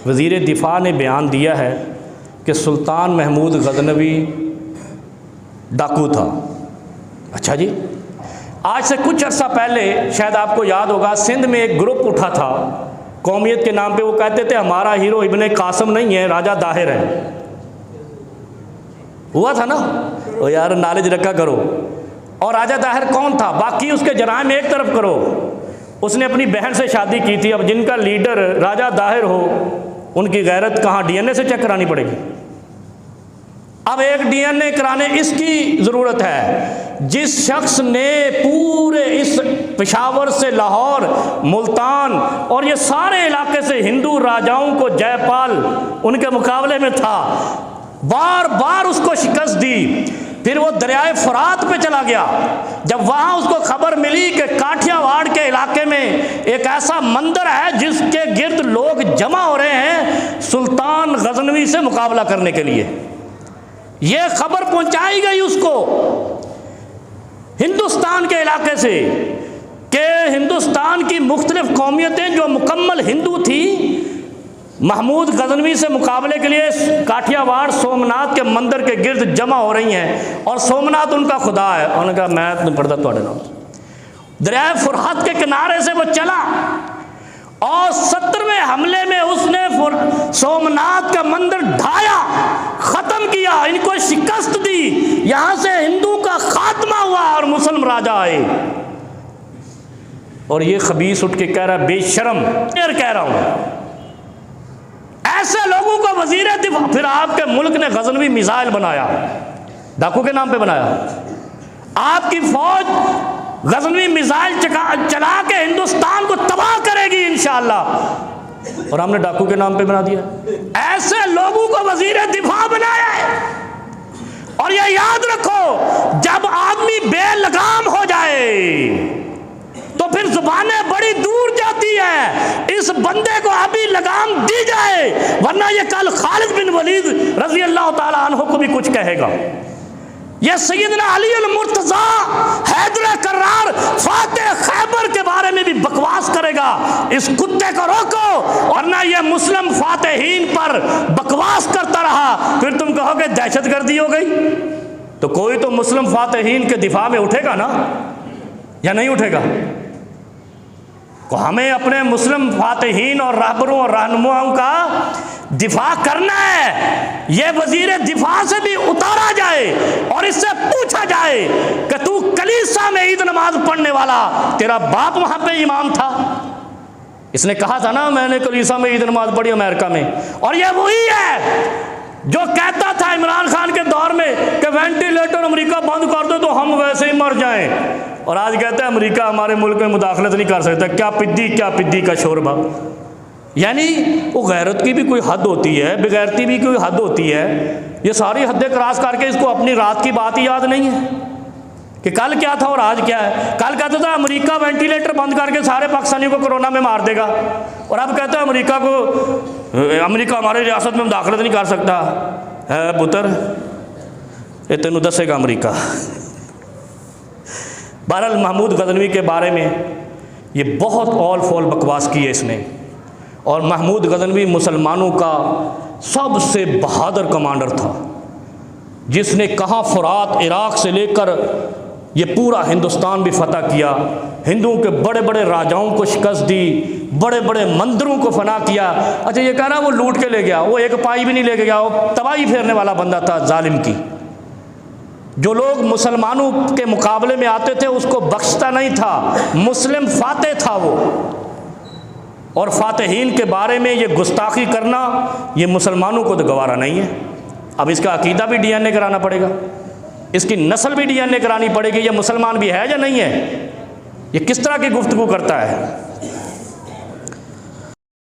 वज़ीर दिफा ने बयान दिया है कि सुल्तान महमूद गज़नवी डाकू था। अच्छा जी, आज से कुछ अर्सा पहले शायद आपको याद होगा, सिंध में एक ग्रुप उठा था कौमियत के नाम पे। वो कहते थे हमारा हीरो इब्ने कासिम नहीं है, राजा दाहिर है। हुआ था ना? ओ यार, नॉलेज रखा करो। और राजा दाहिर कौन था? बाकी उसके जराइम एक तरफ करो, उसने अपनी बहन से शादी की थी। अब जिनका लीडर राजा दाहिर हो, उनकी गैरत कहाँ डीएनए से चेक करानी पड़ेगी। अब एक डीएनए कराने इसकी ज़रूरत है जिस शख्स ने पूरे इस पेशावर से लाहौर, मुल्तान और ये सारे इलाके से हिंदू राजाओं को, जयपाल उनके मुकाबले में था, बार बार उसको शिकस्त दी। फिर वो दरियाए फरात पे चला गया। जब वहाँ उसको खबर मिली कि काठियावाड़ के इलाके में एक ऐसा मंदिर है जिसके गिर्द लोग जमा हो रहे हैं सुल्तान गज़नवी से मुकाबला करने के लिए, ये खबर पहुंचाई गई उसको हिंदुस्तान के इलाके से कि हिंदुस्तान की मुख्तलिफ कौमियतें जो मुकम्मल हिंदू थी, महमूद गज़नवी से मुकाबले के लिए काठियावाड़ सोमनाथ के मंदिर के गिर्द जमा हो रही हैं और सोमनाथ उनका खुदा है। उन्होंने कहा मैं तो नहीं पढ़ता थोड़े नाम। दरिया फुरहत के किनारे से वो चला और 17वें हमले में उसने सोमनाथ का मंदिर ढाया, ख़त्म किया, इनको शिकस्त दी। यहाँ से हिंदू का खात्मा हुआ और मुसलमान राजा आए। और ये खबीस उठ के कह रहा है, बेशरम, कह रहा हूँ, ऐसे लोगों को वजीर दिफा। फिर आपके मुल्क ने गज़नवी मिसाइल बनाया, डाकू के नाम पे बनाया। आपकी फौज गज़नवी मिसाइल चला के हिंदुस्तान को तबाह करेगी इंशाअल्लाह, और हमने डाकू के नाम पे बना दिया। ऐसे लोगों को वजीर दिफा बनाया है। और ये याद रखो, जब आदमी बेलगाम हो जाए तो फिर जुबानें बड़ी दूर जाती है। इस बंदे को अभी लगाम दी जाए, वरना ये कल खालिद बिन वलीद रजी अल्लाह ताला अन्हु को भी कुछ कहेगा। ये सैयदना अली अल मुर्तज़ा, हैदर कर्रार, फातेह खैबर के बारे में भी बकवास करेगा। इस कुत्ते को रोको, वरना ये मुस्लिम फातेहीन पर बकवास करता रहा, फिर तुम कहोगे दहशतगर्दी हो गई। तो कोई तो मुस्लिम फातेहीन के दिफा में उठेगा ना, या नहीं उठेगा? तो हमें अपने मुस्लिम फातेहीन और रहबरों और रहनुमाओं का दिफा करना है। ये वजीर दिफा से भी उतारा जाए और इससे पूछा जाए कि तू कलीसा में ईद नमाज पढ़ने वाला, तेरा बाप वहां पे इमाम था। इसने कहा था ना, मैंने कलीसा में ईद नमाज पढ़ी अमेरिका में। और ये वही है जो कहता था इमरान खान के दौर में कि वेंटिलेटर अमेरिका बंद कर दो तो हम वैसे ही मर जाएं, और आज कहता है अमेरिका हमारे मुल्क में मुदाखलत नहीं कर सकता। क्या पिद्दी का शोरबा। यानी वो गैरत की भी कोई हद होती है, बेगैरती भी कोई हद होती है। ये सारी हदें क्रॉस करके इसको अपनी रात की बात ही याद नहीं है कि कल क्या था और आज क्या है। कल कहता था अमेरिका वेंटिलेटर बंद करके सारे पाकिस्तानियों को कोरोना में मार देगा, और अब कहता है अमेरिका हमारे रियासत में मुदाखलत नहीं कर सकता है। पुत्र ये तेनू दसेगा अमेरिका। बहरहाल महमूद गज़नवी के बारे में ये बहुत ऑल फॉल बकवास की है इसने। और महमूद गज़नवी मुसलमानों का सबसे बहादुर कमांडर था, जिसने कहाँ फुरात इराक़ से लेकर ये पूरा हिंदुस्तान भी फतह किया, हिंदुओं के बड़े बड़े राजाओं को शिकस्त दी, बड़े बड़े मंदिरों को फना किया। अच्छा, ये कहना वो लूट के ले गया, वो एक पाई भी नहीं लेके गया, वो तबाही फेरने वाला बंदा था जालिम की। जो लोग मुसलमानों के मुकाबले में आते थे उसको बख्शता नहीं था, मुस्लिम फातेह था वो। और फातेहीन के बारे में ये गुस्ताखी करना ये मुसलमानों को तो गवारा नहीं है। अब इसका अकीदा भी डीएनए कराना पड़ेगा, इसकी नस्ल भी डीएनए करानी पड़ेगी, ये मुसलमान भी है या नहीं है। ये किस तरह की गुफ्तगू करता है।